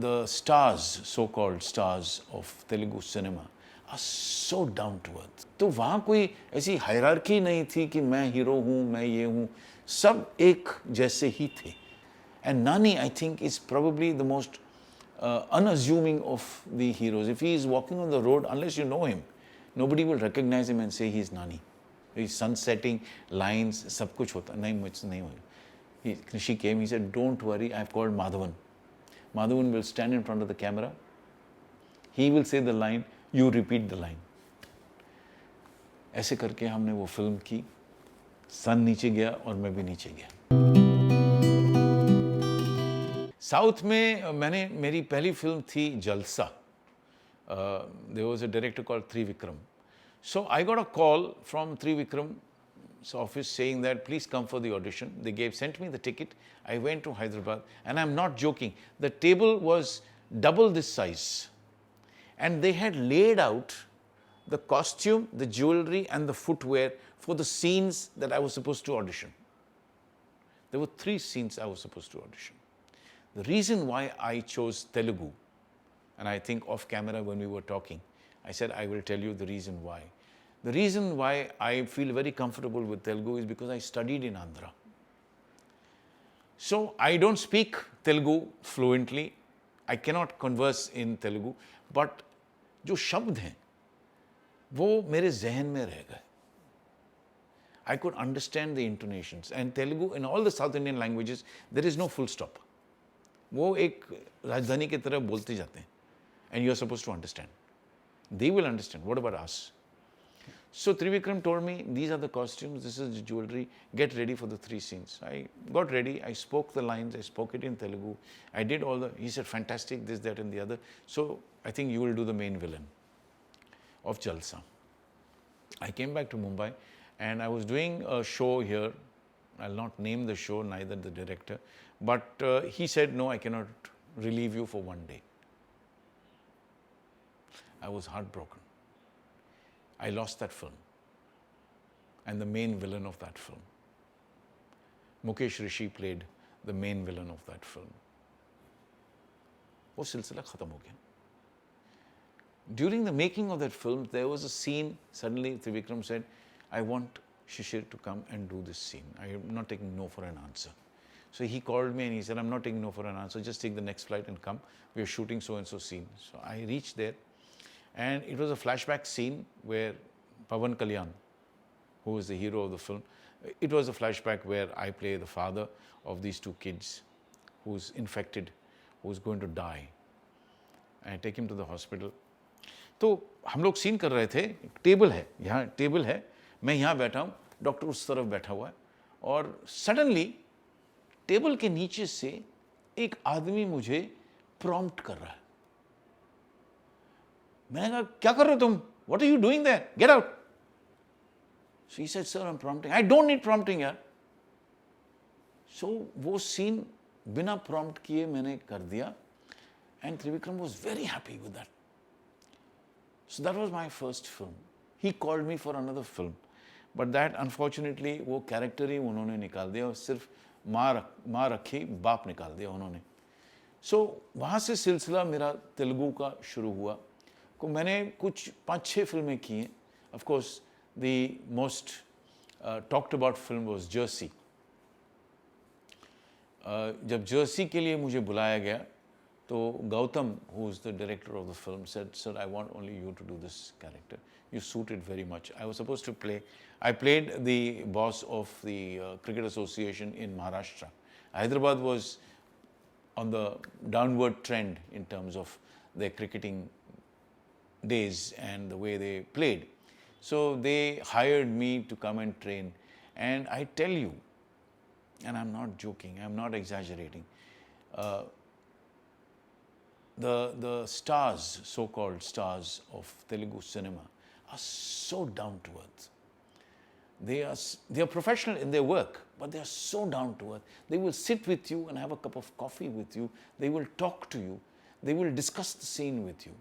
The stars, so-called stars of Telugu cinema are so down to earth. तो वहाँ कोई ऐसी हायरार्की नहीं थी कि मैं हीरो हूँ, मैं ये हूँ, सब एक जैसे ही थे. And Nani, I think, is probably the most unassuming of the heroes. If he is walking on the road, unless you know him, nobody will recognize him and say he is Nani. He's sunsetting, lines, सब कुछ होता. नहीं, मुझसे नहीं होगा. She came, he said, don't worry, I've called Madhavan. Madhavan will stand in front of the camera. He will say the line, you repeat the line. ऐसे करके हमने वो फिल्म की. सन नीचे गया और मैं भी नीचे गया. साउथ में मेरी पहली फिल्म थी जलसा. There was a director called Trivikram. So I got a call from Trivicram's office saying that please come for the audition. They sent me the ticket. I went to Hyderabad, and I'm not joking. The table was double this size, and they had laid out the costume, the jewelry, and the footwear for the scenes that I was supposed to audition. There were 3 scenes I was supposed to audition. The reason why I chose Telugu, and I think off camera when we were talking, I said I will tell you the reason why. The reason why I feel very comfortable with Telugu is because I studied in Andhra. So I don't speak Telugu fluently. I cannot converse in Telugu, but जो शब्द हैं वो मेरे जहन में रह गए. I could understand the intonations, and Telugu, in all the South Indian languages, there is no full stop. वो एक राजधानी की तरह बोलते जाते हैं, and you are supposed to understand. They will understand. What about us? So Trivikram told me, these are the costumes, this is the jewelry, get ready for the 3 scenes. I got ready, I spoke the lines, I spoke it in Telugu, I did all the, he said, fantastic, this, that and the other. So I think you will do the main villain of Jalsa. I came back to Mumbai and I was doing a show here. I'll not name the show, neither the director, but he said, no, I cannot relieve you for 1 day. I was heartbroken. I lost that film and the main villain of that film. Mukesh Rishi played the main villain of that film. वो सिलसिला खत्म हो गया. During the making of that film, there was a scene, suddenly Trivikram said, I want Shishir to come and do this scene. I am not taking no for an answer. So he called me and he said, I'm not taking no for an answer, just take the next flight and come. We are shooting so-and-so scene. So I reached there. And it was a flashback scene where Pavan Kalyan, who is the hero of the film, it was a flashback where I play the father of these 2 kids who's infected, who's going to die. And I take him to the hospital. तो हम लोग scene कर रहे थे, table है, यहाँ table है, मैं यहाँ बैठा हूँ, डॉक्टर उस तरफ बैठा हुआ है, और सडनली टेबल के नीचे से एक आदमी मुझे प्रॉम्प्ट कर रहा है. मैंने कहा, क्या कर रहे हो तुम? What are you doing there? Get out. So he said, sir, I'm prompting. I don't need prompting, यार. So वो सीन बिना प्रॉम्प्ट किए मैंने कर दिया, and Trivikram was very happy with that. So that was my first film. He called me for another film, but that unfortunately वो character ही उन्होंने निकाल दिया और सिर्फ माँ रखी, बाप निकाल दिया उन्होंने. So वहाँ से सिलसिला मेरा तेलुगु का शुरू हुआ. को मैंने कुछ 5-6 फिल्में की हैं. Of course, the most talked about film was Jersey. जब जर्सी के लिए मुझे बुलाया गया तो Gautam, who is the director of the film, said, sir, I want only you to do this character. You suit it very much. I was supposed to play, I played the boss of the Cricket Association in Maharashtra. Hyderabad was on the downward trend in terms of their cricketing days and the way they played. So they hired me to come and train. And I tell you, and I'm not joking, I'm not exaggerating, the stars, so-called stars of Telugu cinema are so down to earth. They are professional in their work, but they are so down to earth. They will sit with you and have a cup of coffee with you. They will talk to you. They will discuss the scene with you.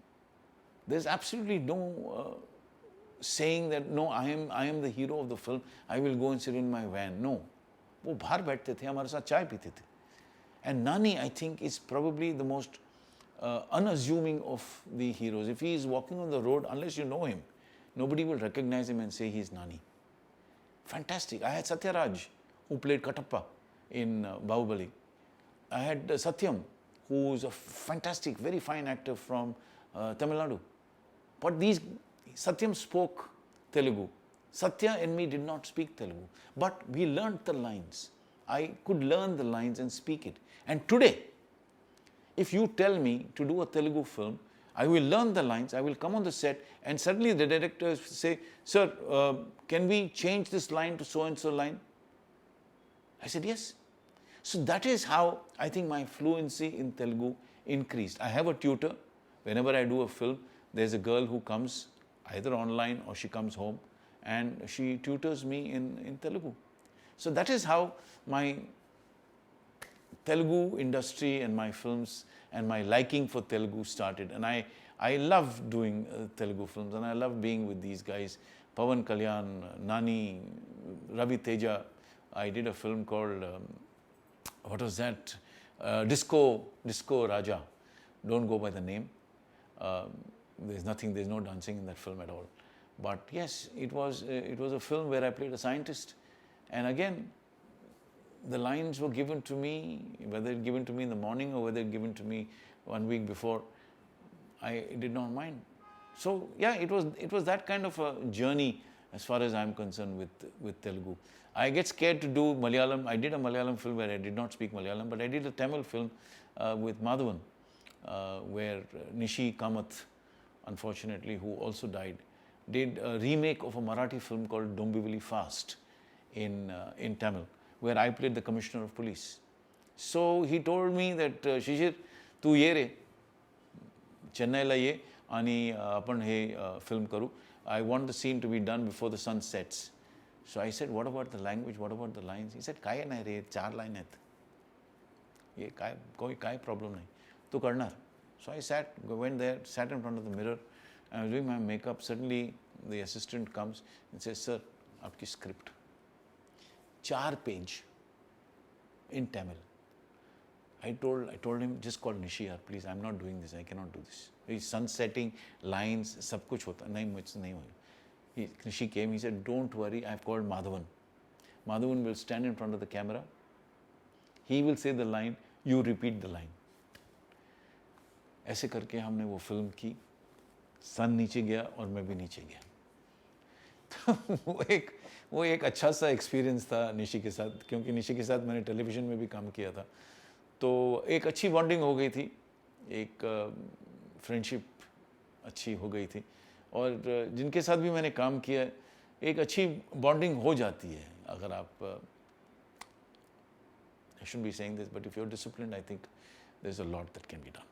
There's absolutely no saying that, no, I am the hero of the film, I will go and sit in my van. No. वो बाहर बैठते थे, हमारे साथ चाय पीते थे. And Nani, I think, is probably the most unassuming of the heroes. If he is walking on the road, unless you know him, nobody will recognize him and say he is Nani. Fantastic. I had Satyaraj, who played Katappa in Bahubali. I had Satyam, who is a fantastic, very fine actor from Tamil Nadu. But Satyam spoke Telugu. Satya and me did not speak Telugu. But we learnt the lines. I could learn the lines and speak it. And today, if you tell me to do a Telugu film, I will learn the lines, I will come on the set, and suddenly the director say, sir, can we change this line to so-and-so line? I said, yes. So that is how I think my fluency in Telugu increased. I have a tutor. Whenever I do a film, there's a girl who comes either online or she comes home and she tutors me in Telugu. So that is how my Telugu industry and my films and my liking for Telugu started. And I love doing Telugu films, and I love being with these guys. Pawan Kalyan, Nani, Ravi Teja. I did a film called, what was that? Disco Raja. Don't go by the name. There's no dancing in that film at all. But yes, it was a film where I played a scientist. And again, the lines were given to me, whether given to me in the morning or whether given to me 1 week before, I did not mind. So yeah, it was that kind of a journey as far as I'm concerned with Telugu. I get scared to do Malayalam. I did a Malayalam film where I did not speak Malayalam, but I did a Tamil film with Madhavan, where Nishi Kamath, unfortunately, who also died, did a remake of a Marathi film called Dombivli Fast in Tamil, where I played the Commissioner of Police. So he told me that, Shishir, tu ye re, Chennai la ye, ani apan he film karu. I want the scene to be done before the sun sets. So I said, what about the language? What about the lines? He said, kaya nahi re, 4 line hai. Ye koi problem nahi. Tu karna. So I went there, sat in front of the mirror. I was doing my makeup. Suddenly, the assistant comes and says, sir, aapki script. 4 page in Tamil. I told him, just call Nishi, please. I'm not doing this. I cannot do this. He's sunsetting, lines, sab kuch hota. Nahi, mujhse nahi hoga. Nishi came. He said, don't worry. I've called Madhavan. Madhavan will stand in front of the camera. He will say the line. You repeat the line. ऐसे करके हमने वो film की. सन नीचे गया और मैं भी नीचे गया. तो वो एक अच्छा सा एक्सपीरियंस था निशी के साथ, क्योंकि निशी के साथ मैंने टेलीविज़न में भी काम किया था. तो एक अच्छी बॉन्डिंग हो गई थी, एक फ्रेंडशिप अच्छी हो गई थी, और जिनके साथ भी मैंने काम किया एक अच्छी बॉन्डिंग हो जाती है अगर आप I shouldn't be saying this, but if you're disciplined, I think there's a lot that can be done.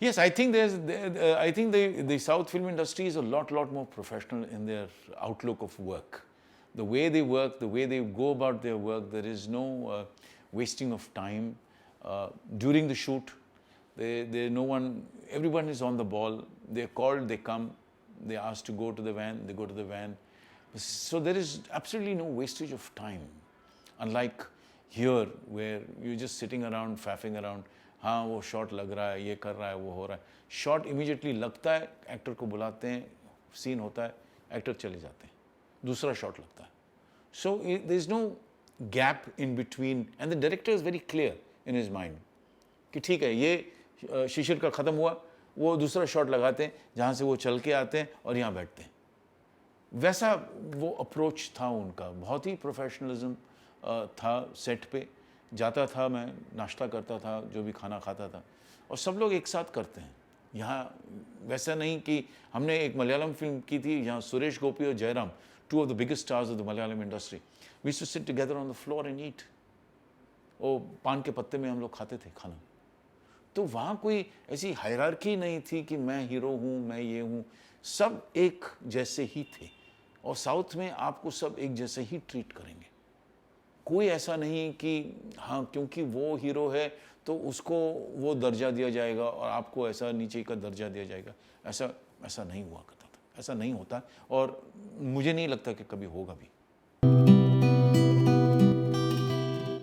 Yes, I think the South film industry is a lot more professional in their outlook of work. The way they work, the way they go about their work, there is no wasting of time. During the shoot, everyone is on the ball. They're called, they come, they're asked to go to the van, they go to the van. So there is absolutely no wastage of time. Unlike here, where you're just sitting around, faffing around, हाँ वो shot लग रहा है, ये कर रहा है, वो हो रहा है. शॉट इमीडिएटली लगता है, एक्टर को बुलाते हैं, सीन होता है, एक्टर चले जाते हैं, दूसरा शॉट लगता है. So there is no gap in between, and the director is very clear in his mind कि ठीक है, ये शिशिर का ख़त्म हुआ, वो दूसरा शॉट लगाते हैं जहाँ से वो चल के आते हैं और यहाँ बैठते हैं. वैसा वो अप्रोच था उनका, बहुत ही प्रोफेशनलिज्म था. सेट पे जाता था, मैं नाश्ता करता था, जो भी खाना खाता था, और सब लोग एक साथ करते हैं. यहाँ वैसा नहीं कि हमने एक मलयालम फिल्म की थी, यहाँ सुरेश गोपी और Jairam, two of the biggest stars of the Malayalam industry, we used to sit together on the floor and eat. वो पान के पत्ते में हम लोग खाते थे खाना. तो वहाँ कोई ऐसी हायरार्की नहीं थी कि मैं हीरो हूँ, मैं ये हूँ. सब एक जैसे ही थे, और साउथ में आपको सब एक जैसे ही ट्रीट करेंगे. कोई ऐसा नहीं कि हाँ क्योंकि वो हीरो है तो उसको वो दर्जा दिया जाएगा और आपको ऐसा नीचे का दर्जा दिया जाएगा. ऐसा नहीं हुआ करता था, ऐसा नहीं होता, और मुझे नहीं लगता कि कभी होगा भी.